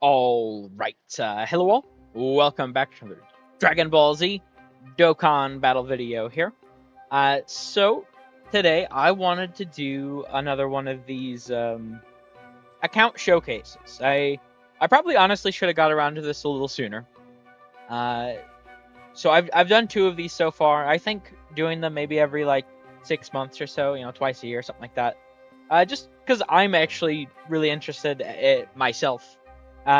All right, hello all. Welcome back to the Dragon Ball Z Dokkan battle video here. So today I wanted to do another one of these account showcases. I probably honestly should have got around to this a little sooner. Uh, so I've done two of these so far. I think doing them maybe every like 6 months or so, twice a year, something like that. Just because I'm actually really interested myself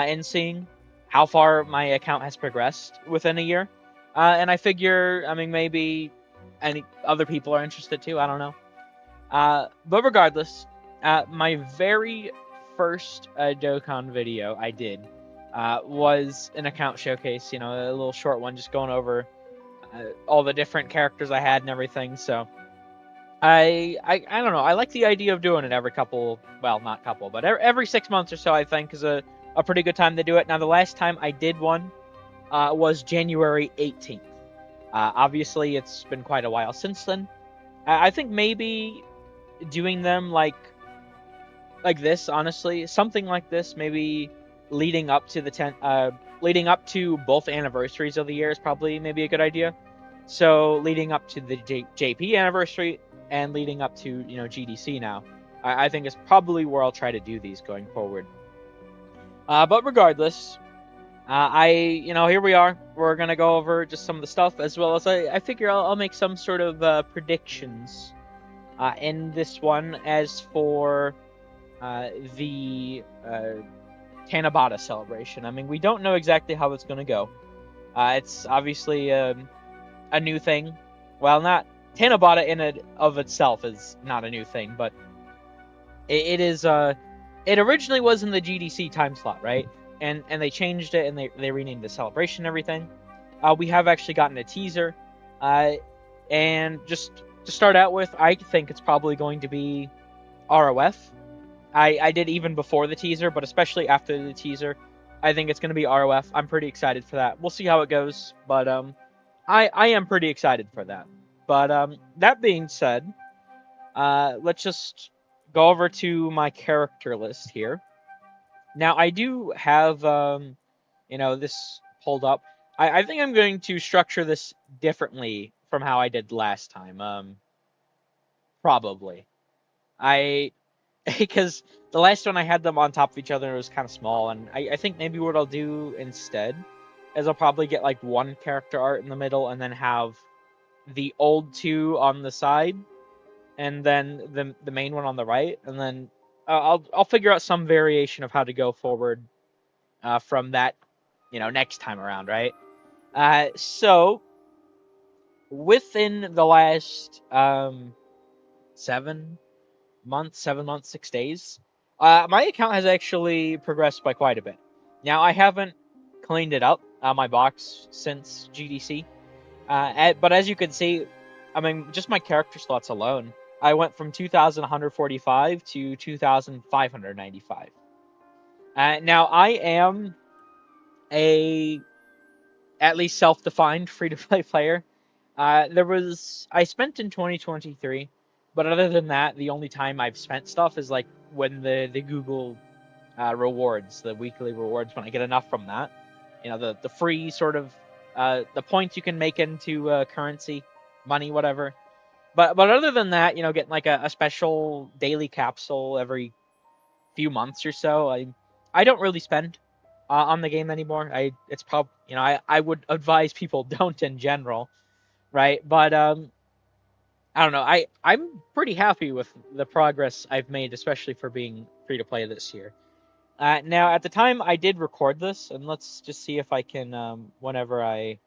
in seeing how far my account has progressed within a year. And I figure, I mean, maybe any other people are interested too. I don't know. But regardless, my very first Dokkan video I did was an account showcase. A little short one, just going over all the different characters I had and everything. So I don't know. I like the idea of doing it every couple, well, not couple, but every 6 months or so. I think is a pretty good time to do it. Now, the last time I did one was January 18th. Obviously, it's been quite a while since then. I think maybe doing them like this, honestly, something like this, maybe leading up to the leading up to both anniversaries of the year is probably maybe a good idea. So leading up to the JP anniversary and leading up to GDC now, I think is probably where I'll try to do these going forward. But regardless, here we are. We're gonna go over just some of the stuff as well as I figure I'll make some sort of predictions in this one as for the Tanabata celebration. I mean, we don't know exactly how it's going to go. It's obviously a new thing. Well, not Tanabata in it of itself is not a new thing, but it is. It originally was in the GDC time slot, right? And they changed it and they renamed the celebration and everything. We have actually gotten a teaser, uh, and just to start out with, I think it's probably going to be ROF. I did even before the teaser, but especially after the teaser, I think it's going to be ROF. I'm pretty excited for that. We'll see how it goes, but I am pretty excited for that. But that being said, let's just go over to my character list here. Now I do have this pulled up. I think I'm going to structure this differently from how I did last time. Probably. I because the last one I had them on top of each other and it was kind of small, and I think maybe what I'll do instead is I'll probably get like one character art in the middle and then have the old two on the side and then the main one on the right, and then I'll figure out some variation of how to go forward from that next time around, right? So within the last 7 months, 7 months, 6 days. My account has actually progressed by quite a bit. Now, I haven't cleaned it up, my box, since GDC. But as you can see, I mean, just my character slots alone, I went from 2,145 to 2,595. Now, I am a at least self-defined free-to-play player. I spent in 2023, but other than that, the only time I've spent stuff is like when the Google rewards, the weekly rewards, when I get enough from that. The free sort of the points you can make into currency, money, whatever. But other than that, getting like a special daily capsule every few months or so. I don't really spend on the game anymore. It's probably I would advise people don't in general, right? But I don't know. I'm pretty happy with the progress I've made, especially for being free to play this year. Now, at the time I did record this, and let's just see if I can. Whenever I,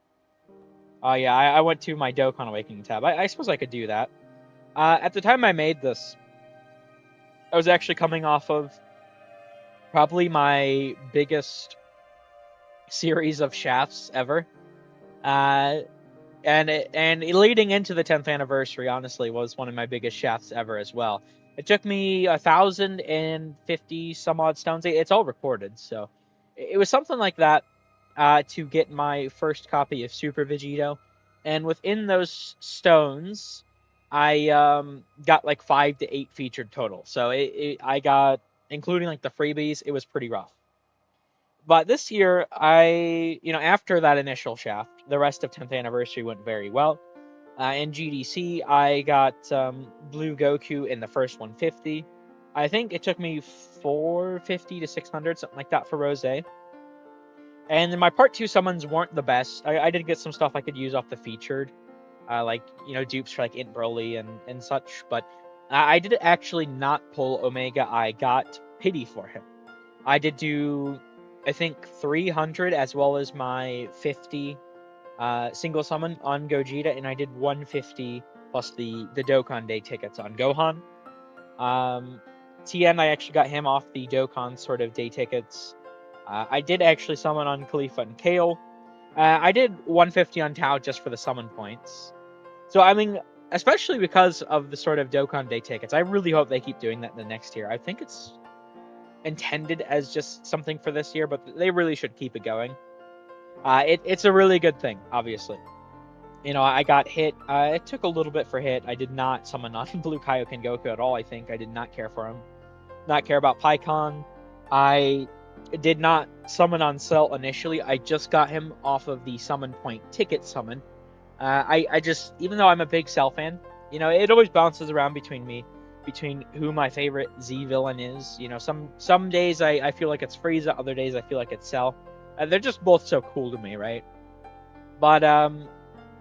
oh yeah, I went to my Dokkan Awakening tab. I suppose I could do that. At the time I made this, I was actually coming off of probably my biggest series of shafts ever. Uh, and leading into the 10th anniversary, honestly, was one of my biggest shafts ever as well. It took me 1,050 some odd stones. It's all recorded, so it was something like that to get my first copy of Super Vegito. And within those stones, I got like 5 to 8 featured total. So I got, including like the freebies, it was pretty rough. But this year, after that initial shaft, the rest of 10th anniversary went very well. In GDC, I got Blue Goku in the first 150. I think it took me 450 to 600, something like that for Rose. And my part 2 summons weren't the best. I did get some stuff I could use off the featured, like, dupes for like Int Broly and such, but I did actually not pull Omega. I got Pity for him. I did do, I think, 300 as well as my 50 single summon on Gogeta, and I did 150 plus the Dokkan Day tickets on Gohan. Tien, I actually got him off the Dokkan sort of day tickets. I did actually summon on Khalifa and Kale. I did 150 on Tao just for the summon points. So, I mean, especially because of the sort of Dokkan Day tickets, I really hope they keep doing that in the next year. I think it's intended as just something for this year, but they really should keep it going. It's a really good thing, obviously. I got hit. It took a little bit for hit. I did not summon on Blue Kaioken Goku at all, I think. I did not care for him. Not care about Pycon. I did not summon on Cell initially. I just got him off of the summon point ticket summon. I just, even though I'm a big Cell fan, it always bounces around between who my favorite Z villain is. Some days I feel like it's Frieza, other days I feel like it's Cell. They're just both so cool to me, right? But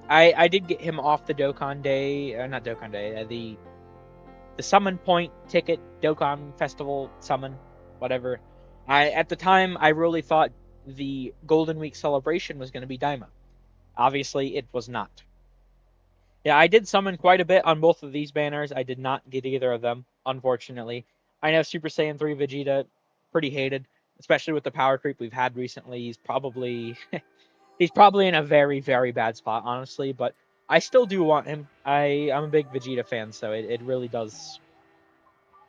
I did get him off the Dokkan Day, not Dokkan Day, the summon point ticket, Dokkan Festival summon, whatever. At the time I really thought the Golden Week celebration was going to be Daima. Obviously, it was not. Yeah, I did summon quite a bit on both of these banners. I did not get either of them, unfortunately. I know Super Saiyan 3 Vegeta, pretty hated, especially with the power creep we've had recently. He's probably in a very, very bad spot, honestly, but I still do want him. I'm a big Vegeta fan, so it really does.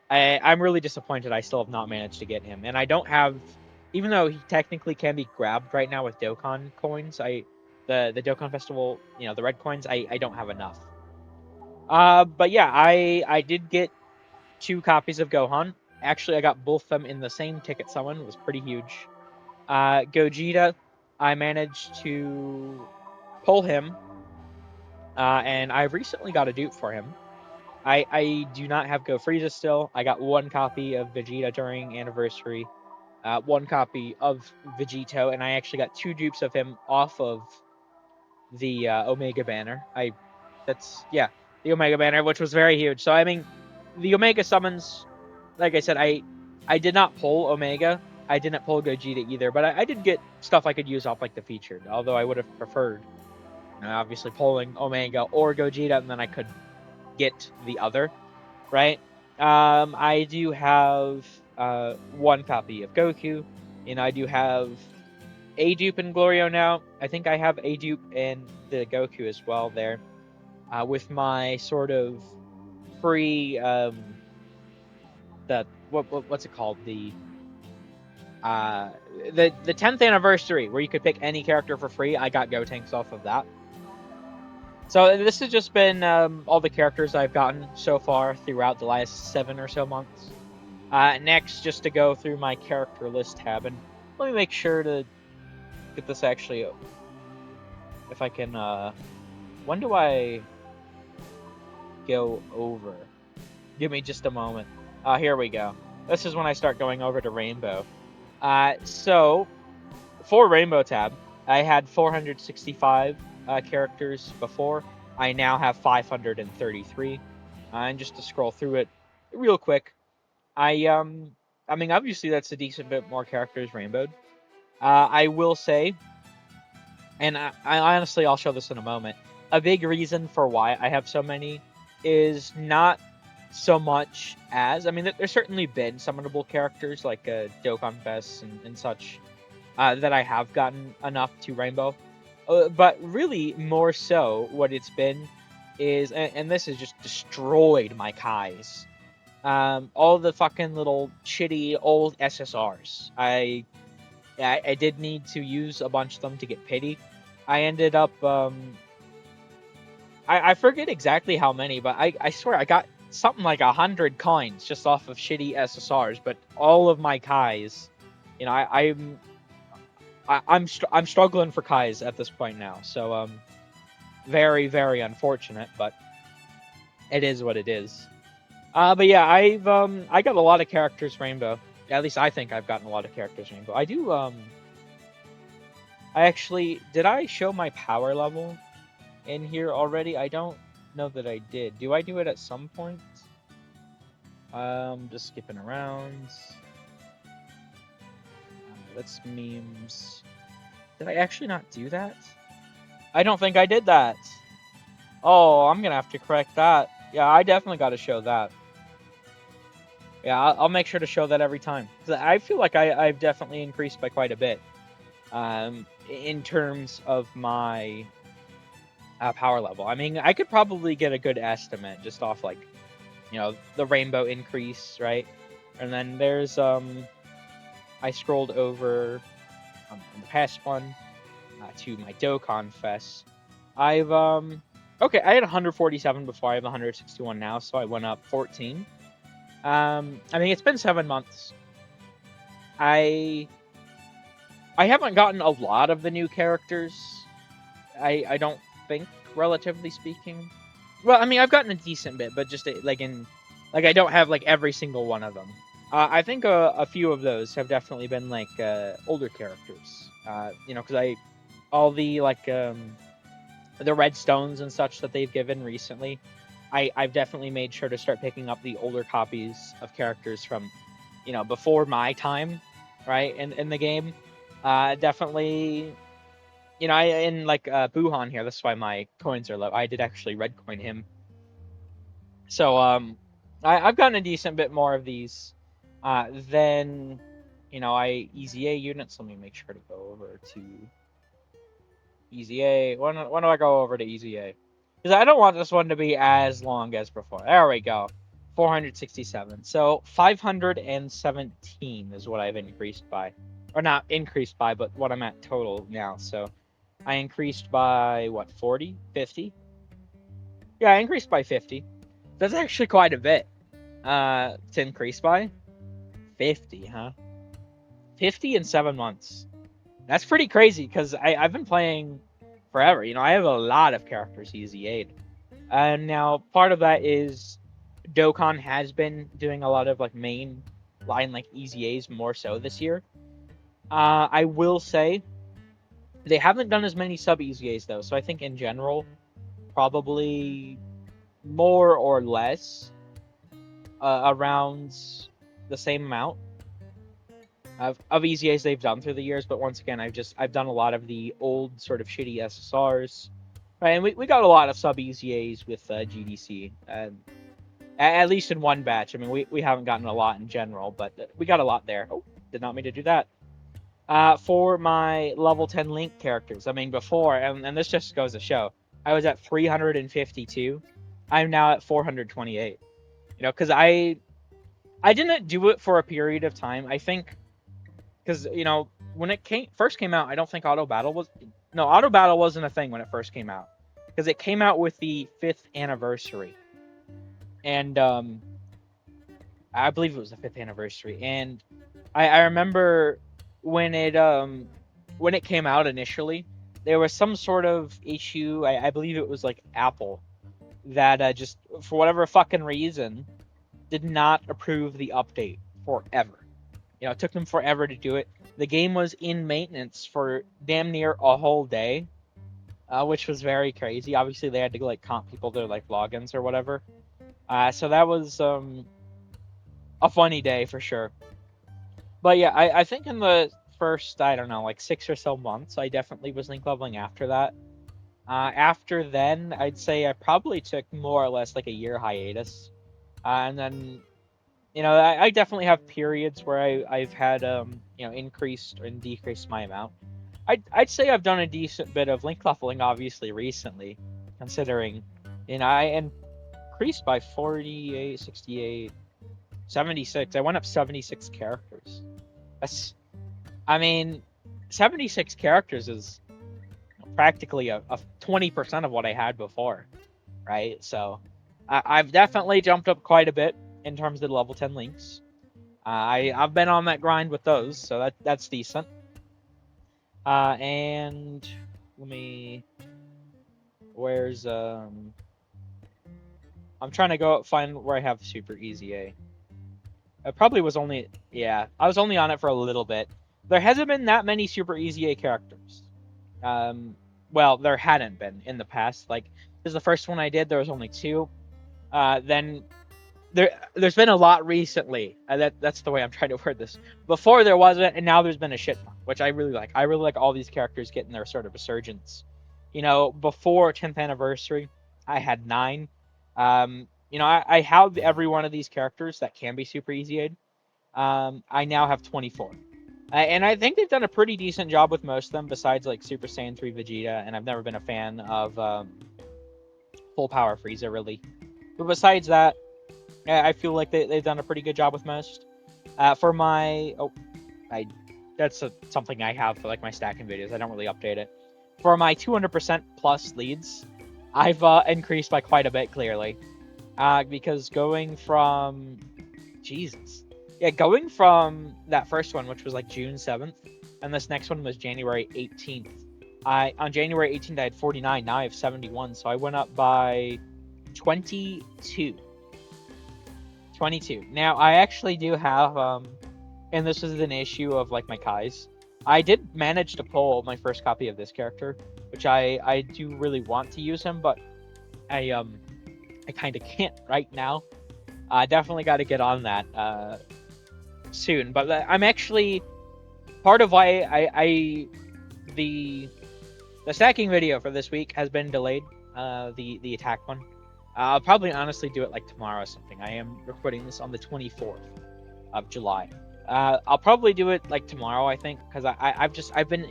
I'm really disappointed I still have not managed to get him. And I don't have, even though he technically can be grabbed right now with Dokkan coins, the Dokkan Festival, the red coins, I don't have enough. But yeah, I did get 2 copies of Gohan. Actually, I got both of them in the same ticket summon. It was pretty huge. Gogeta, I managed to pull him, and I recently got a dupe for him. I do not have Go Frieza still. I got 1 copy of Vegeta during anniversary, 1 copy of Vegito, and I actually got 2 dupes of him off of the Omega banner. The Omega banner, which was very huge. So I mean, the Omega summons, like I said, I did not pull Omega. I didn't pull Gogeta either, but I did get stuff I could use off like the featured. Although I would have preferred, obviously pulling Omega or Gogeta, and then I could get the other, right? I do have 1 copy of Goku, and I do have a dupe in Glorio now. I think I have a dupe in the Goku as well there, with my sort of free what's it called, the 10th anniversary where you could pick any character for free. I got Gotenks off of that. So this has just been all the characters I've gotten so far throughout the last 7 or so months. Next, just to go through my character list tab, and let me make sure to get this actually, if I can, when do I go over? Give me just a moment. Here we go. This is when I start going over to Rainbow. So, for Rainbow tab, I had 465 characters before. I now have 533. And just to scroll through it real quick, I mean, obviously that's a decent bit more characters rainbowed. I will say, and I honestly, I'll show this in a moment. A big reason for why I have so many is not so much as, I mean, there's certainly been summonable characters like Dokkan Fest and such that I have gotten enough to rainbow. But really, more so, what it's been is, and this has just destroyed my Kais. All the fucking little shitty old SSRs. I did need to use a bunch of them to get pity. I ended up, I forget exactly how many, but I swear I got something like 100 coins just off of shitty SSRs. But all of my Kais, I'm I'm struggling for Kais at this point now. So very very unfortunate, but it is what it is. But yeah, I got a lot of characters rainbow. At least I think I've gotten a lot of characters rainbow. I do I actually did I show my power level in here already? I don't know that I did. Do I do it at some point? Just skipping around. That's memes. Did I actually not do that? I don't think I did that. Oh, I'm gonna have to correct that. Yeah, I definitely got to show that. Yeah, I'll make sure to show that every time. 'Cause I feel like I've definitely increased by quite a bit. In terms of my power level. I mean, I could probably get a good estimate just off like, the rainbow increase, right? And then there's I scrolled over on the past one to my Dokkan Fest. I've okay, I had 147 before. I have 161 now, so I went up 14. I mean, it's been 7 months. I haven't gotten a lot of the new characters. I don't think, relatively speaking. Well, I mean, I've gotten a decent bit, but just like I don't have like every single one of them. I think a few of those have definitely been like older characters. Because all the like the red stones and such that they've given recently, I've definitely made sure to start picking up the older copies of characters from, before my time, right, in the game. Definitely, in like Buhan here, that's why my coins are low. I did actually red coin him. So I've gotten a decent bit more of these. Then, I Easy A units. Let me make sure to go over to Easy A. When do I go over to Easy A? Because I don't want this one to be as long as before. There we go. 467. So 517 is what I've increased by. Or not increased by, but what I'm at total now. So I increased by, what, 40? 50? Yeah, I increased by 50. That's actually quite a bit to increase by. 50, huh? 50 in 7 months. That's pretty crazy because I've been playing forever. I have a lot of characters Easy 8. And now part of that is Dokkan has been doing a lot of like main line like Easy A's more so this year. I will say they haven't done as many sub Easy A's though, so I think in general probably more or less around the same amount of Easy A's they've done through the years. But once again, I've done a lot of the old sort of shitty SSRs, right? And we got a lot of sub Easy A's with GDC, at least in one batch. I mean, we haven't gotten a lot in general, but we got a lot there. Oh, did not mean to do that. For my level 10 Link characters, I mean, before, and this just goes to show, I was at 352. I'm now at 428. Because I didn't do it for a period of time. I think because when it first came out, I don't think auto battle wasn't a thing when it first came out, because it came out with the 5th anniversary, and I believe it was the 5th anniversary, and I remember when it came out initially, there was some sort of issue. I believe it was like Apple that just for whatever fucking reason did not approve the update forever. It took them forever to do it. The game was in maintenance for damn near a whole day, which was very crazy. Obviously, they had to like comp people their like logins or whatever. So that was a funny day for sure. But yeah, I think in the first, I don't know, like 6 or so months, I definitely was link leveling after that. After then, I'd say I probably took more or less like a year hiatus. And then, I definitely have periods where I've had, increased and decreased my amount. I'd say I've done a decent bit of link leveling, obviously, recently, considering, I increased by 48, 68, 76. I went up 76 characters. I mean, 76 characters is practically a 20% of what I had before, right? So I've definitely jumped up quite a bit in terms of the level 10 links. I've been on that grind with those, so that's decent. And let me. Where's I'm trying to go find where I have Super Easy A. I probably was only, yeah, I was only on it for a little bit. There hasn't been that many Super Easy A characters. Um, well, there hadn't been in the past. Like, this is the first one I did. There was only two. Then there's been a lot recently. That's the way I'm trying to word this. Before there wasn't, and now there's been a shit ton, which I really like. I really like all these characters getting their sort of resurgence. Before 10th anniversary, I had 9. I have every one of these characters that can be super easy. I now have 24. And I think they've done a pretty decent job with most of them, besides like Super Saiyan 3 Vegeta, and I've never been a fan of Full Power Frieza, really. But besides that, I feel like they've done a pretty good job with most. For my that's something I have for like my stacking videos. I don't really update it. For my 200% plus leads, I've increased by quite a bit clearly. Because going from going from that first one, which was like June 7th, and this next one was January 18th. On January 18th I had 49. Now I have 71, so I went up by 22. 22. Now I actually do have and this is an issue of like my Kais. I did manage to pull my first copy of this character, which I do really want to use him, but I kind of can't right now. I definitely got to get on that soon. But I'm actually part of why the stacking video for this week has been delayed. The attack one. I'll probably honestly do it like tomorrow or something. I am recording this on the 24th of July. I'll probably do it like tomorrow, I think, because I've been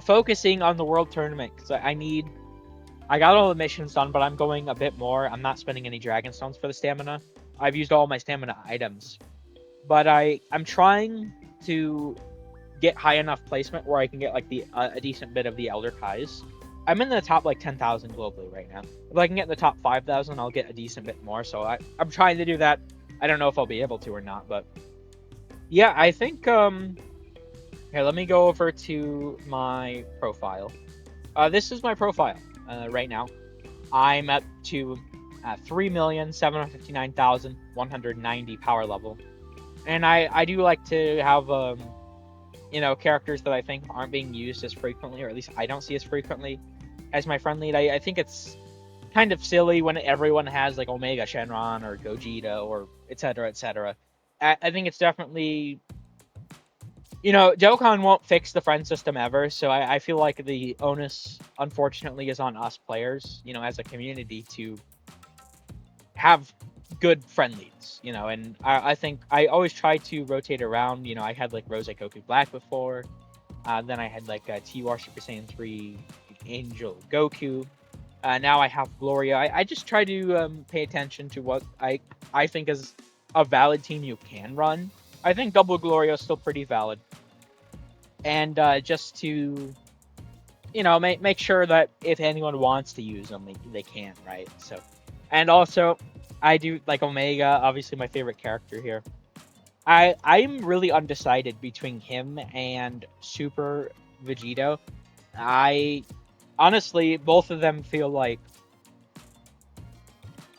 focusing on the world tournament because I got all the missions done, but I'm going a bit more. I'm not spending any dragon stones for the stamina. I've used all my stamina items, but I'm trying to get high enough placement where I can get like a decent bit of the Elder Kais. I'm in the top like 10,000 globally right now. If I can get in the top 5,000, I'll get a decent bit more. So I'm trying to do that. I don't know if I'll be able to or not, but yeah, I think here, let me go over to my profile. This is my profile right now. I'm up to 3,759,190 power level, and I do like to have characters that I think aren't being used as frequently, or at least I don't see as frequently as my friend lead. I think it's kind of silly when everyone has like Omega Shenron or Gogeta or etc. etc. I think it's definitely Dokkan won't fix the friend system ever, so I feel like the onus, unfortunately, is on us players, as a community to have good friend leads, and I think I always try to rotate around. I had like Rose Goku Black before, then I had like TUR Super Saiyan 3 Angel Goku. Now I have Gloria. I just try to pay attention to what I think is a valid team you can run. I think Double Gloria is still pretty valid. And just to, make sure that if anyone wants to use them, they can, right? So, and also, I do like Omega, obviously my favorite character here. I'm really undecided between him and Super Vegito. I honestly, both of them feel like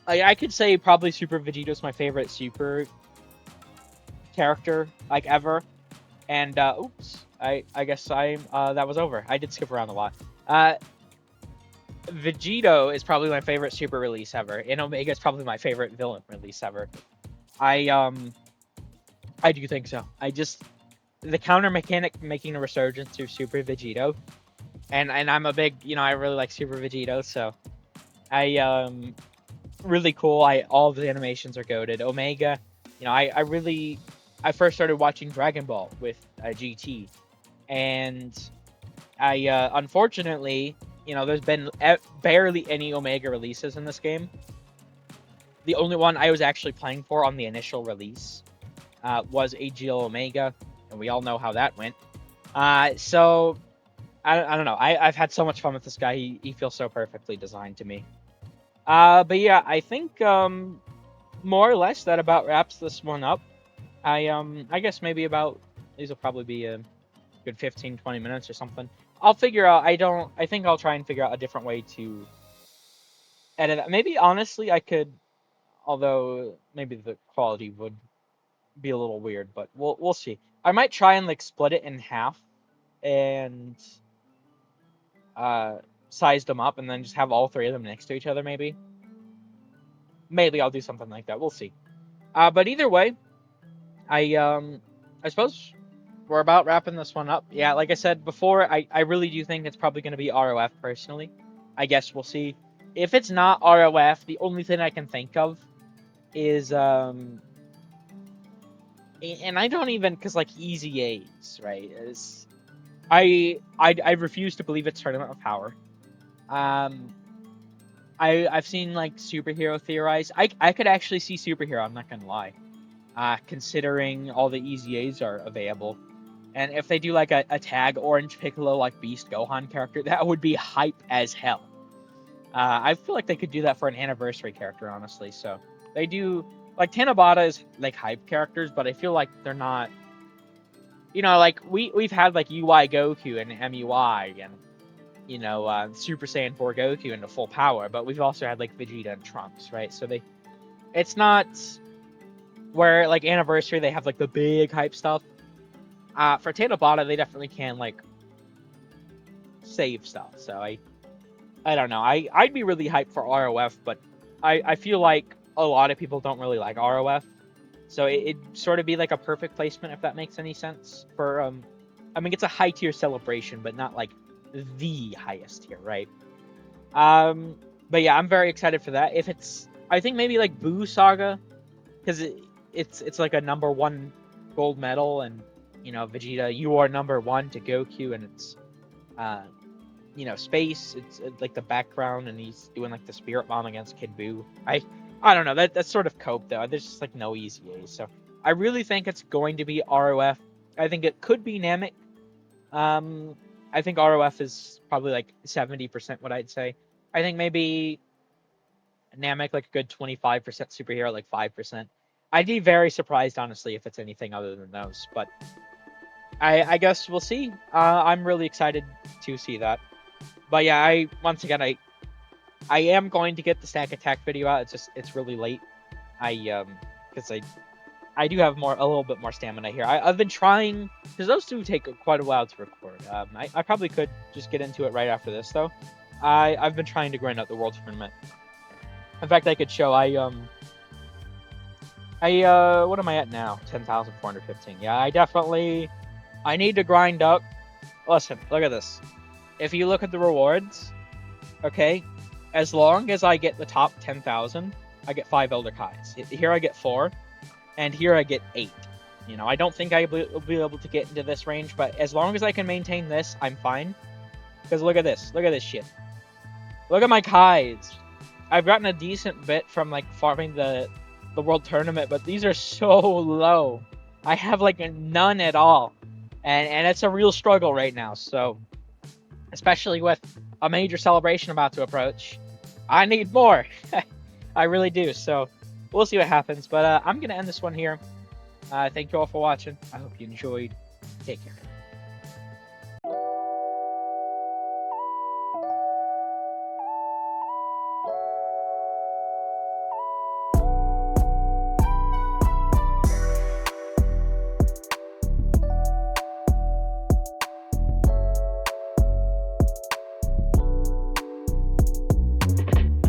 I could say probably Super Vegito's my favorite super character like ever. And oops, I guess that was over. I did skip around a lot. Vegito is probably my favorite super release ever, and Omega is probably my favorite villain release ever. I do think so. The counter mechanic making a resurgence through Super Vegito, and I'm a big, I really like Super Vegito, so I really cool. All of the animations are goated. Omega, I first started watching Dragon Ball with GT, and I unfortunately, there's been barely any Omega releases in this game. The only one I was actually playing for on the initial release was AGL Omega, and we all know how that went. So I don't know. I've had so much fun with this guy. He feels so perfectly designed to me. But yeah, I think more or less that about wraps this one up. I guess maybe these will probably be good 15, 20 minutes or something. I'll figure out. I think I'll try and figure out a different way to edit that. Maybe honestly, I could. Although maybe the quality would be a little weird, but we'll see. I might try and like split it in half and uh size them up, and then just have all three of them next to each other. Maybe I'll do something like that. We'll see. But either way, I suppose we're about wrapping this one up. Yeah, like I said before, I really do think it's probably going to be ROF personally. I guess we'll see. If it's not ROF, the only thing I can think of is and I don't even, because like easy A's, right? Is I refuse to believe it's Tournament of Power. I've seen like superhero theorized. I could actually see superhero. I'm not gonna lie. Considering all the easy A's are available, and if they do like a tag Orange Piccolo like Beast Gohan character, that would be hype as hell. I feel like they could do that for an anniversary character, honestly. So they do like Tanabata is like hype characters, but I feel like they're not. Like we've had like UI Goku and MUI and Super Saiyan 4 Goku into full power, but we've also had like Vegeta and Trunks, right? So it's not where like anniversary they have like the big hype stuff. For Tanabata, they definitely can like save stuff. So I don't know. I'd be really hyped for ROF, but I feel like a lot of people don't really like ROF. So it'd sort of be like a perfect placement if that makes any sense. For I mean, it's a high tier celebration, but not like the highest tier, right? But yeah, I'm very excited for that. If it's, I think maybe like Boo Saga, because it's like a #1 gold medal, and Vegeta, you are #1 to Goku, and it's space. It's like the background, and he's doing like the spirit bomb against Kid Buu. I don't know. That's sort of cope though. There's just like no easy A's. So I really think it's going to be ROF. I think it could be Namek. I think ROF is probably like 70% what I'd say. I think maybe Namek like a good 25% superhero, like 5%. I'd be very surprised, honestly, if it's anything other than those. But I guess we'll see. I'm really excited to see that. But yeah, once again I am going to get the Stack Attack video out. It's really late. Because I do have a little bit more stamina here. I've been trying, because those two take quite a while to record. I probably could just get into it right after this though. I've been trying to grind out the World Tournament. In fact, I could show what am I at now? 10,415. Yeah, I need to grind up. Listen, look at this. If you look at the rewards, okay, as long as I get the top 10,000, I get 5 Elder Kais. Here I get 4, and here I get 8. I don't think I'll be able to get into this range, but as long as I can maintain this, I'm fine. Because look at this. Look at this shit. Look at my Kais. I've gotten a decent bit from like farming the World Tournament, but these are so low. I have like none at all. And it's a real struggle right now. So, especially with a major celebration about to approach, I need more. I really do. So, we'll see what happens. But I'm going to end this one here. Thank you all for watching. I hope you enjoyed. Take care.